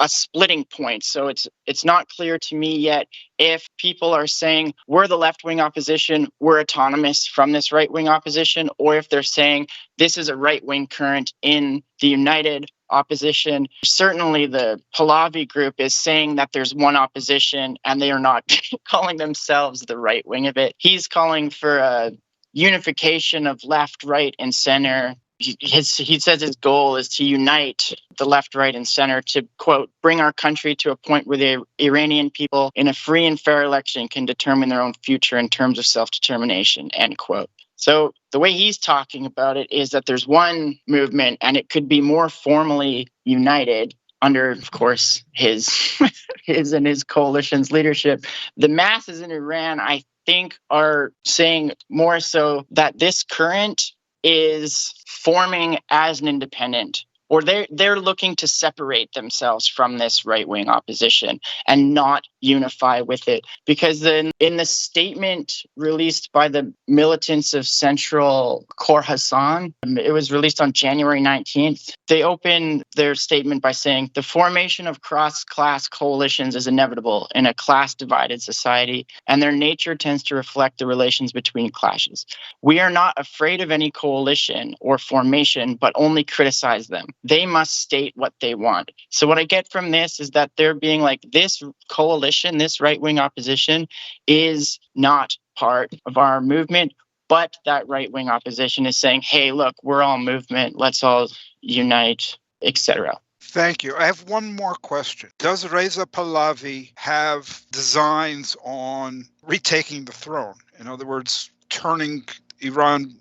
splitting point. So it's not clear to me yet if people are saying we're the left-wing opposition, we're autonomous from this right-wing opposition, or if they're saying this is a right-wing current in the united opposition. Certainly the Pahlavi group is saying that there's one opposition and they are not calling themselves the right wing of it. He's calling for a unification of left, right, and center. He says his goal is to unite the left, right, and center to, quote, bring our country to a point where the Iranian people in a free and fair election can determine their own future in terms of self-determination, end quote. So the way he's talking about it is that there's one movement and it could be more formally united under, of course, his and his coalition's leadership. The masses in Iran, I think, are saying more so that this current is forming as an independent, or they're looking to separate themselves from this right-wing opposition and not unify with it. Because in the statement released by the militants of Central Khorasan, it was released on January 19th, they open their statement by saying, the formation of cross-class coalitions is inevitable in a class-divided society, and their nature tends to reflect the relations between classes. We are not afraid of any coalition or formation, but only criticize them. They must state what they want. So what I get from this is that they're being like, this coalition, this right-wing opposition is not part of our movement, but that right-wing opposition is saying, hey, look, we're all movement, let's all unite, etc. Thank you. I have one more question. Does Reza Pahlavi have designs on retaking the throne? In other words, turning Iran,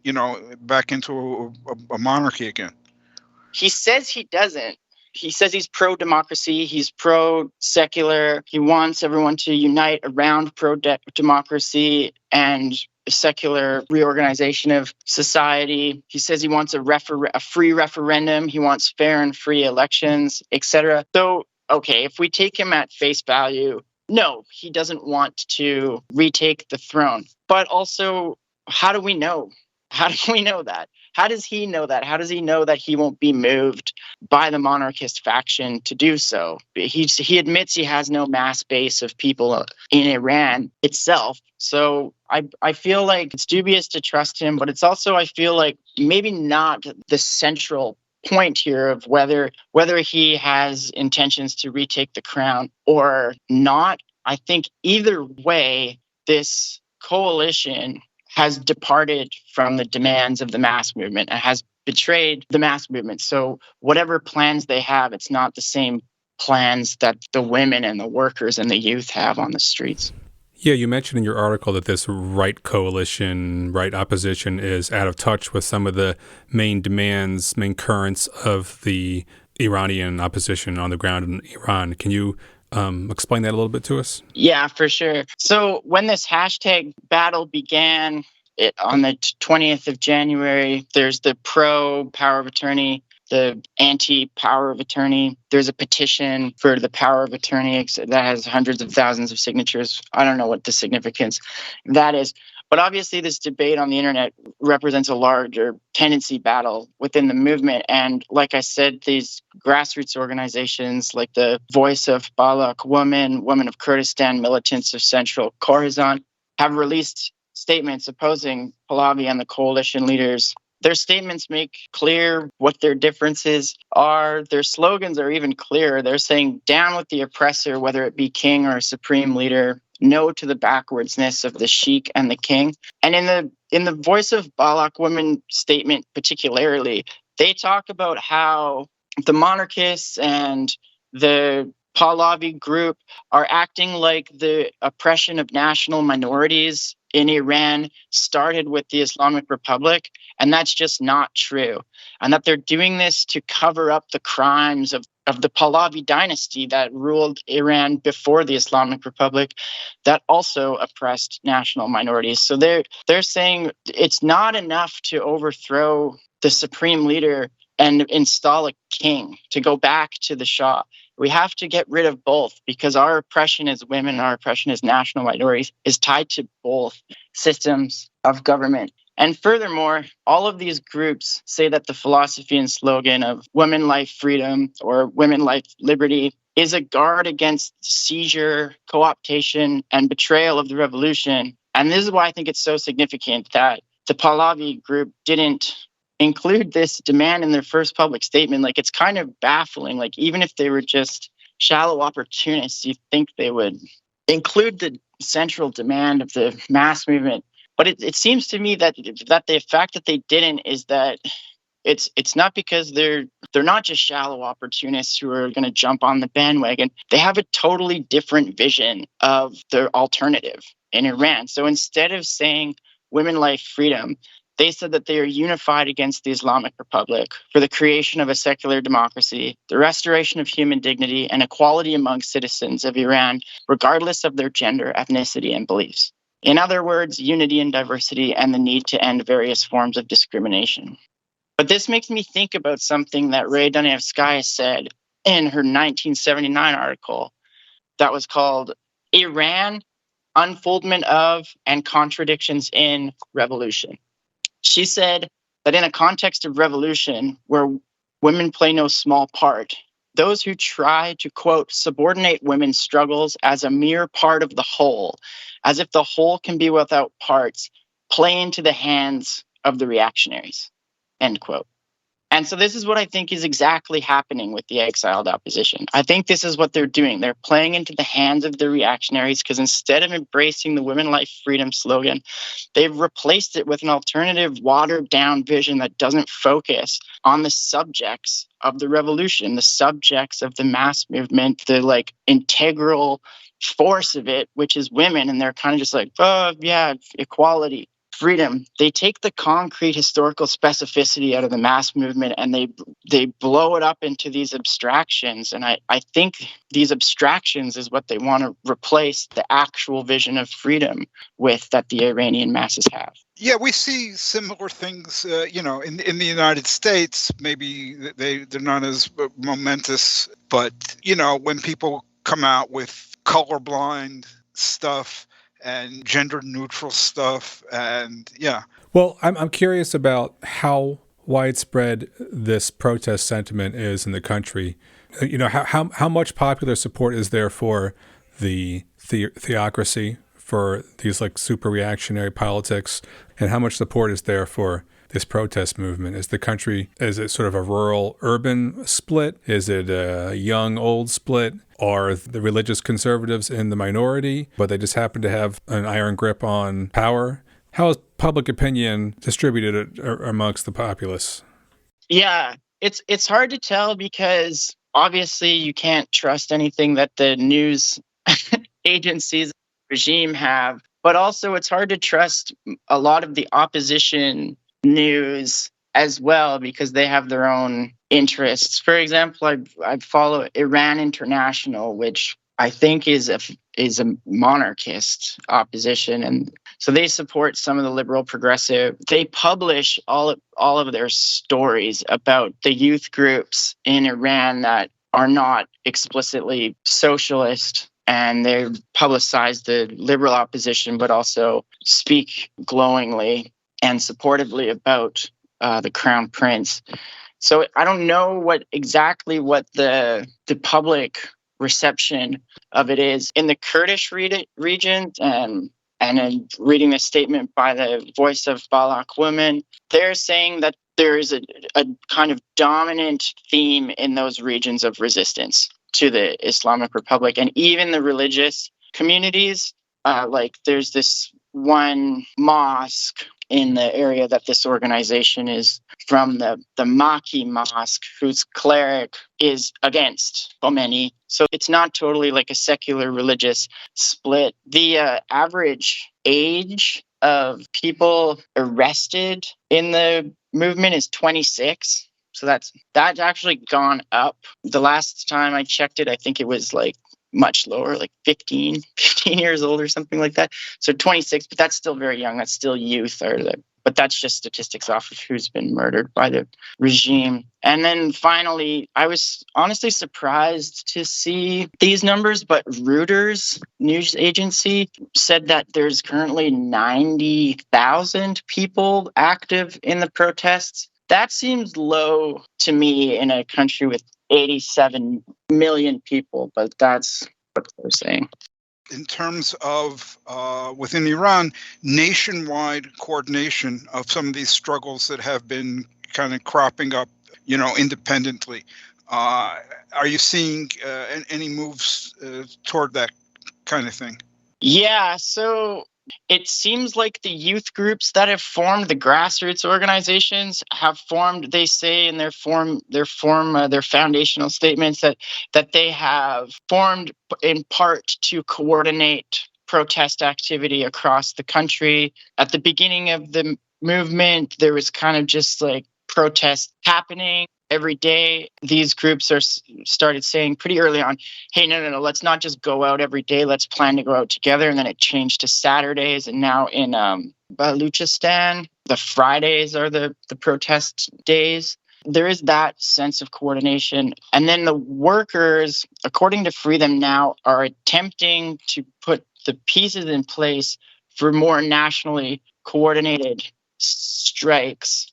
back into a monarchy again? He says he doesn't. He says he's pro-democracy, he's pro-secular. He wants everyone to unite around pro-democracy and secular reorganization of society. He says he wants a free referendum. He wants fair and free elections, etc. So, okay, if we take him at face value, no, he doesn't want to retake the throne. But also, how do we know? How do we know that? How does he know that? How does he know that he won't be moved by the monarchist faction to do so? He admits he has no mass base of people in Iran itself. So I feel like it's dubious to trust him, but it's also, I feel like, maybe not the central point here of whether he has intentions to retake the crown or not. I think either way, this coalition has departed from the demands of the mass movement and has betrayed the mass movement. So whatever plans they have, it's not the same plans that the women and the workers and the youth have on the streets. Yeah, you mentioned in your article that this right coalition, right opposition is out of touch with some of the main demands, main currents of the Iranian opposition on the ground in Iran. Can you explain that a little bit to us? Yeah, for sure. So when this hashtag battle began on the 20th of January, there's the pro-power of attorney, the anti-power of attorney. There's a petition for the power of attorney that has hundreds of thousands of signatures. I don't know what the significance that is. But obviously, this debate on the internet represents a larger tendency battle within the movement. And like I said, these grassroots organizations like the Voice of Balak Women, Women of Kurdistan, Militants of Central Khorasan have released statements opposing Pahlavi and the coalition leaders. Their statements make clear what their differences are. Their slogans are even clearer. They're saying, down with the oppressor, whether it be king or a supreme leader. No to the backwardsness of the sheik and the king. And in the Voice of Balak Women statement particularly, they talk about how the monarchists and the Pahlavi group are acting like the oppression of national minorities in Iran started with the Islamic Republic, and that's just not true. And that they're doing this to cover up the crimes of the Pahlavi dynasty that ruled Iran before the Islamic Republic, that also oppressed national minorities. So they're saying it's not enough to overthrow the supreme leader and install a king, to go back to the Shah. We have to get rid of both, because our oppression as women, our oppression as national minorities is tied to both systems of government. And furthermore, all of these groups say that the philosophy and slogan of women, life, freedom, or women, life, liberty is a guard against seizure, co-optation, and betrayal of the revolution. And this is why I think it's so significant that the Pahlavi group didn't include this demand in their first public statement. Like, it's kind of baffling. Like, even if they were just shallow opportunists, you'd think they would include the central demand of the mass movement. But it seems to me that the fact that they didn't is that it's not because they're not just shallow opportunists who are going to jump on the bandwagon. They have a totally different vision of their alternative in Iran. So instead of saying women, life, freedom, they said that they are unified against the Islamic Republic for the creation of a secular democracy, the restoration of human dignity, and equality among citizens of Iran, regardless of their gender, ethnicity, and beliefs. In other words, unity and diversity, and the need to end various forms of discrimination. But this makes me think about something that Ray Dunayevskaya said in her 1979 article that was called Iran, Unfoldment of and Contradictions in Revolution. She said that in a context of revolution where women play no small part, those who try to, quote, subordinate women's struggles as a mere part of the whole, as if the whole can be without parts, play into the hands of the reactionaries, end quote. And so this is what I think is exactly happening with the exiled opposition. I think this is what they're doing. They're playing into the hands of the reactionaries, because instead of embracing the women, life, freedom slogan, they've replaced it with an alternative, watered-down vision that doesn't focus on the subjects of the revolution, the subjects of the mass movement, the integral force of it, which is women. And they're kind of just like, oh, yeah, equality, freedom. They take the concrete historical specificity out of the mass movement and they blow it up into these abstractions. And I think these abstractions is what they want to replace the actual vision of freedom with that the Iranian masses have. Yeah, we see similar things, in the United States. Maybe they're not as momentous, but, when people come out with colorblind stuff and gender neutral stuff, and yeah. Well, I'm curious about how widespread this protest sentiment is in the country. How much popular support is there for the theocracy, for these super reactionary politics, and how much support is there for this protest movement? Is it sort of a rural urban split? Is it a young old split? Are the religious conservatives in the minority, but they just happen to have an iron grip on power? How is public opinion distributed amongst the populace? Yeah, it's hard to tell, because obviously you can't trust anything that the news agencies regime have, but also it's hard to trust a lot of the opposition news as well, because they have their own interests. For example, I follow Iran International, which I think is a monarchist opposition, and so they support some of the liberal progressive. They publish all of their stories about the youth groups in Iran that are not explicitly socialist, and they publicize the liberal opposition, but also speak glowingly and supportively about the Crown Prince. So I don't know what the public reception of it is in the Kurdish region, and in reading the statement by the Voice of Balak Women, they're saying that there is a kind of dominant theme in those regions of resistance to the Islamic Republic, and even the religious communities. There's this one mosque in the area that this organization is from, the Maki Mosque, whose cleric is against Khomeini. So it's not totally like a secular religious split. The average age of people arrested in the movement is 26. So that's actually gone up. The last time I checked it, I think it was like much lower, like 15 years old or something like that. So 26, but that's still very young. That's still youth. But that's just statistics off of who's been murdered by the regime. And then finally, I was honestly surprised to see these numbers, but Reuters news agency said that there's currently 90,000 people active in the protests. That seems low to me in a country with 87 million people, but that's what they're saying. In terms of within Iran, nationwide coordination of some of these struggles that have been kind of cropping up, independently. Are you seeing any moves toward that kind of thing? Yeah, so it seems like the youth groups that have formed, the grassroots organizations have formed, they say in their foundational statements that they have formed in part to coordinate protest activity across the country. At the beginning of the movement, there was kind of just like protests happening every day. These groups started saying pretty early on, hey, no, let's not just go out every day. Let's plan to go out together. And then it changed to Saturdays. And now in Baluchistan, the Fridays are the protest days. There is that sense of coordination. And then the workers, according to Free Them Now, are attempting to put the pieces in place for more nationally coordinated strikes.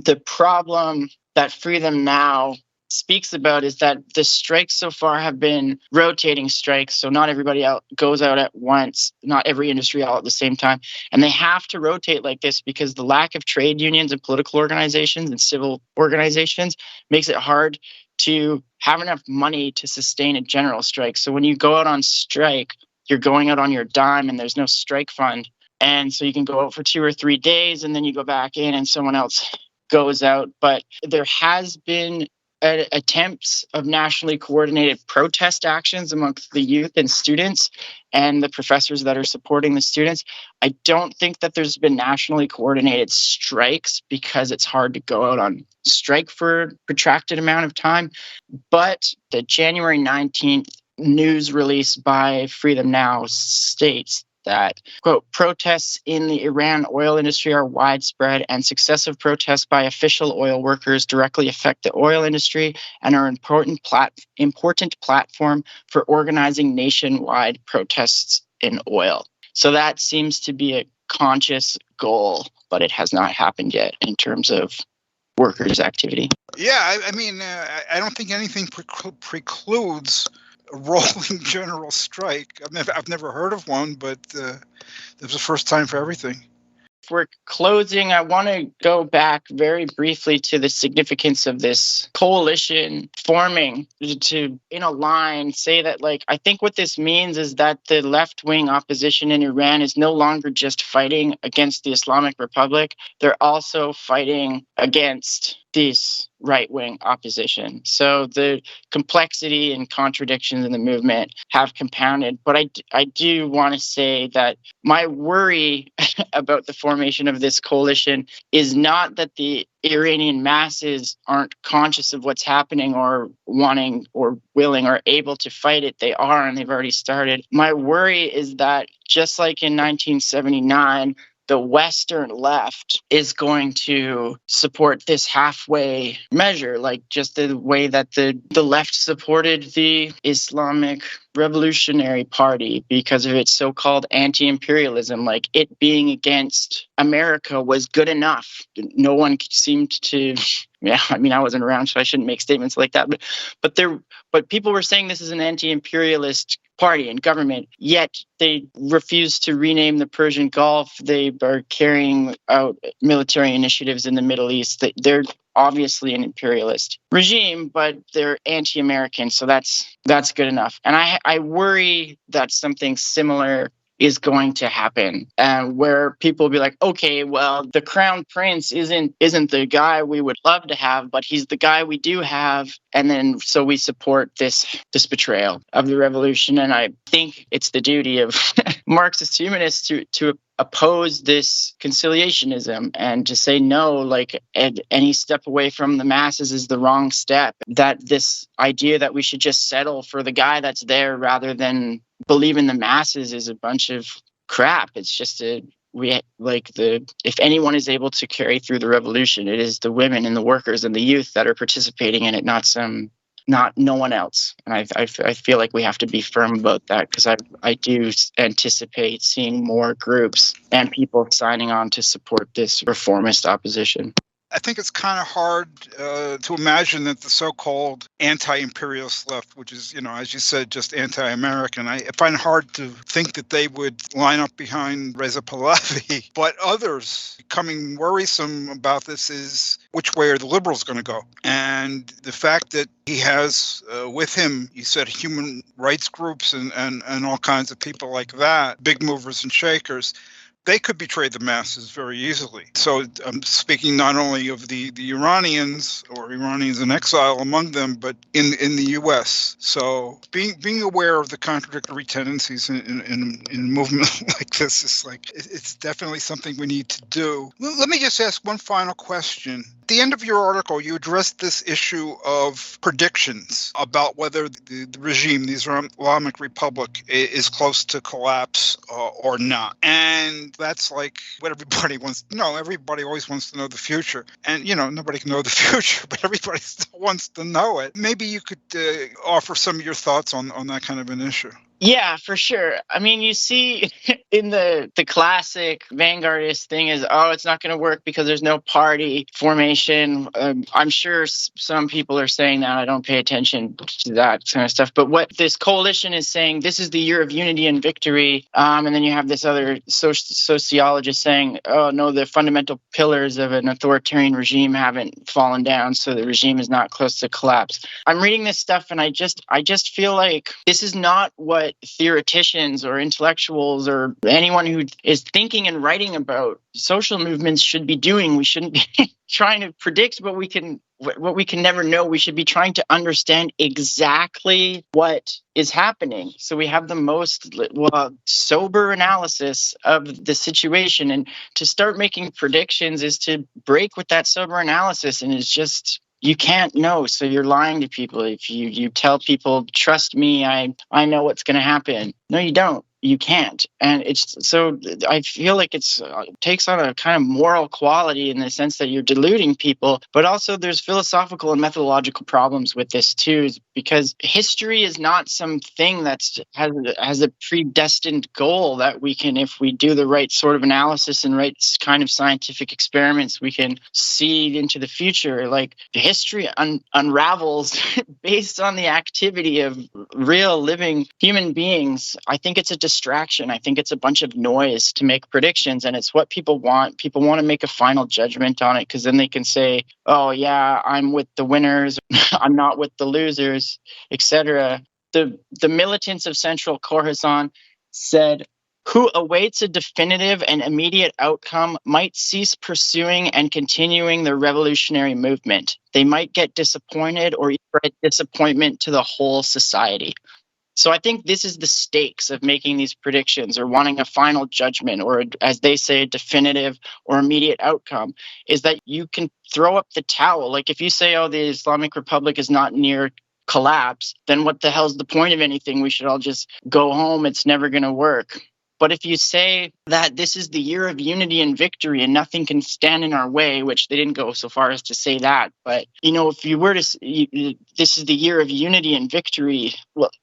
The problem that Free Them Now speaks about is that the strikes so far have been rotating strikes. So not everybody out goes out at once, not every industry out at the same time. And they have to rotate like this because the lack of trade unions and political organizations and civil organizations makes it hard to have enough money to sustain a general strike. So when you go out on strike, you're going out on your dime and there's no strike fund. And so you can go out for 2 or 3 days and then you go back in and someone else goes out. But there has been attempts of nationally coordinated protest actions amongst the youth and students and the professors that are supporting the students. I don't think that there's been nationally coordinated strikes because it's hard to go out on strike for a protracted amount of time. But the January 19th news release by Free Them Now states that, quote, protests in the Iran oil industry are widespread and successive protests by official oil workers directly affect the oil industry and are an important platform for organizing nationwide protests in oil. So that seems to be a conscious goal, but it has not happened yet in terms of workers' activity. Yeah, I mean, I don't think anything precludes a rolling general strike. I've never heard of one, but it was the first time for everything. For closing, I want to go back very briefly to the significance of this coalition forming to, in a line, say that, like, I think what this means is that the left-wing opposition in Iran is no longer just fighting against the Islamic Republic. They're also fighting against this right-wing opposition. So the complexity and contradictions in the movement have compounded. But I do want to say that my worry about the formation of this coalition is not that the Iranian masses aren't conscious of what's happening or wanting or willing or able to fight it. They are, and they've already started. My worry is that just like in 1979, the Western left is going to support this halfway measure, like just the way that the left supported the Islamic Revolutionary Party because of its so-called anti-imperialism, like it being against America was good enough. No one seemed to... Yeah, I mean, I wasn't around, so I shouldn't make statements like that. But people were saying this is an anti-imperialist party and government, yet they refuse to rename the Persian Gulf. They are carrying out military initiatives in the Middle East. They're obviously an imperialist regime, but they're anti-American, so that's good enough. And I worry that something similar is going to happen, and where people will be like, okay, well, the crown prince isn't the guy we would love to have, but he's the guy we do have, and then so we support this betrayal of the revolution. And I think it's the duty of Marxist humanists to oppose this conciliationism and to say no, like any step away from the masses is the wrong step. That this idea that we should just settle for the guy that's there rather than believe in the masses is a bunch of crap. It's just if anyone is able to carry through the revolution, it is the women and the workers and the youth that are participating in it, not no one else. And I feel like we have to be firm about that, because I do anticipate seeing more groups and people signing on to support this reformist opposition. I think it's kind of hard to imagine that the so-called anti-imperialist left, which is, as you said, just anti-American, I find it hard to think that they would line up behind Reza Pahlavi. But others becoming worrisome about this is which way are the liberals going to go? And the fact that he has with him, you said, human rights groups and all kinds of people like that, big movers and shakers, they could betray the masses very easily. So I'm speaking not only of the Iranians or Iranians in exile among them, but in the U.S. So being aware of the contradictory tendencies in a movement like this is it's definitely something we need to do. Let me just ask one final question. At the end of your article, you addressed this issue of predictions about whether the regime, the Islamic Republic, is close to collapse or not. And that's like what everybody wants to know. Everybody always wants to know the future. And, nobody can know the future, but everybody still wants to know it. Maybe you could offer some of your thoughts on that kind of an issue. Yeah, for sure. I mean, you see in the classic vanguardist thing is, it's not going to work because there's no party formation. I'm sure some people are saying that. I don't pay attention to that kind of stuff. But what this coalition is saying, this is the year of unity and victory. And then you have this other sociologist saying, oh, no, the fundamental pillars of an authoritarian regime haven't fallen down, so the regime is not close to collapse. I'm reading this stuff and I just feel like this is not what theoreticians or intellectuals or anyone who is thinking and writing about social movements should be doing. We shouldn't be trying to predict what we can never know. We should be trying to understand exactly what is happening, so we have the most sober analysis of the situation. And to start making predictions is to break with that sober analysis, and it's just, you can't know, so you're lying to people. If you tell people, trust me, I know what's going to happen. No, you don't. You can't. And it's so I feel like it takes on a kind of moral quality in the sense that you're deluding people, but also there's philosophical and methodological problems with this too, because history is not something that's has a predestined goal that we can, if we do the right sort of analysis and right kind of scientific experiments, we can see into the future. Like history unravels based on the activity of real living human beings. I think it's a distraction. I think it's a bunch of noise to make predictions, and it's what people want. People want to make a final judgment on it because then they can say, oh yeah, I'm with the winners, I'm not with the losers, etc. The militants of Central Khorasan said, who awaits a definitive and immediate outcome might cease pursuing and continuing the revolutionary movement. They might get disappointed or spread disappointment to the whole society. So I think this is the stakes of making these predictions or wanting a final judgment or, as they say, a definitive or immediate outcome, is that you can throw up the towel. Like if you say, oh, the Islamic Republic is not near collapse, then what the hell's the point of anything? We should all just go home. It's never going to work. But if you say that this is the year of unity and victory and nothing can stand in our way, which they didn't go so far as to say that, but, if you were to, this is the year of unity and victory,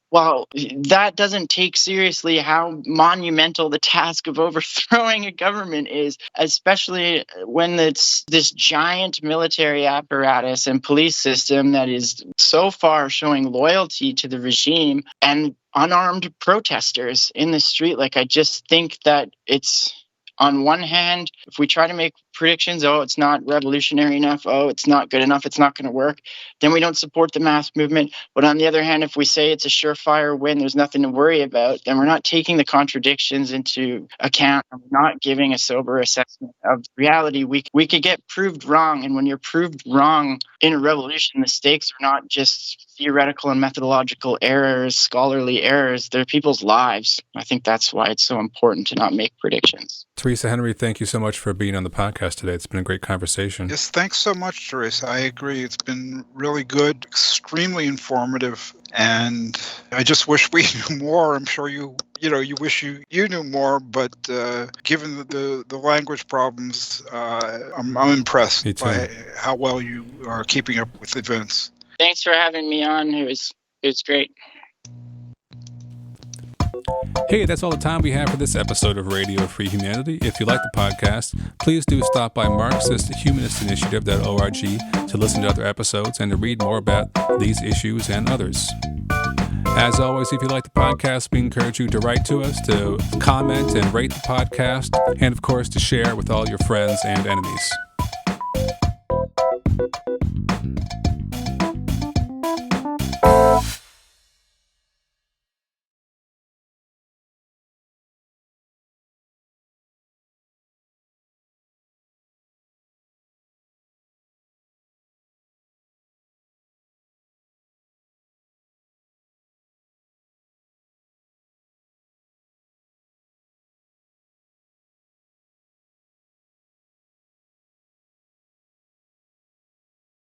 well, that doesn't take seriously how monumental the task of overthrowing a government is, especially when it's this giant military apparatus and police system that is so far showing loyalty to the regime and unarmed protesters in the street. Like, I just think that On one hand, if we try to make predictions, oh, it's not revolutionary enough, oh, it's not good enough, it's not going to work, then we don't support the mass movement. But on the other hand, if we say it's a surefire win, there's nothing to worry about, then we're not taking the contradictions into account. I'm not giving a sober assessment of reality. We could get proved wrong. And when you're proved wrong in a revolution, the stakes are not just theoretical and methodological errors, scholarly errors, they're people's lives. I think that's why it's so important to not make predictions. Theresa Henry, thank you so much for being on the podcast today. It's been a great conversation. Yes, thanks so much, Theresa. I agree. It's been really good, extremely informative, and I just wish we knew more. I'm sure you wish you knew more, but given the language problems, I'm impressed by how well you are keeping up with events. Thanks for having me on. It was great. Hey, that's all the time we have for this episode of Radio Free Humanity. If you like the podcast, please do stop by Marxist-Humanist-Initiative.org to listen to other episodes and to read more about these issues and others. As always, if you like the podcast, we encourage you to write to us, to comment and rate the podcast, and of course to share with all your friends and enemies.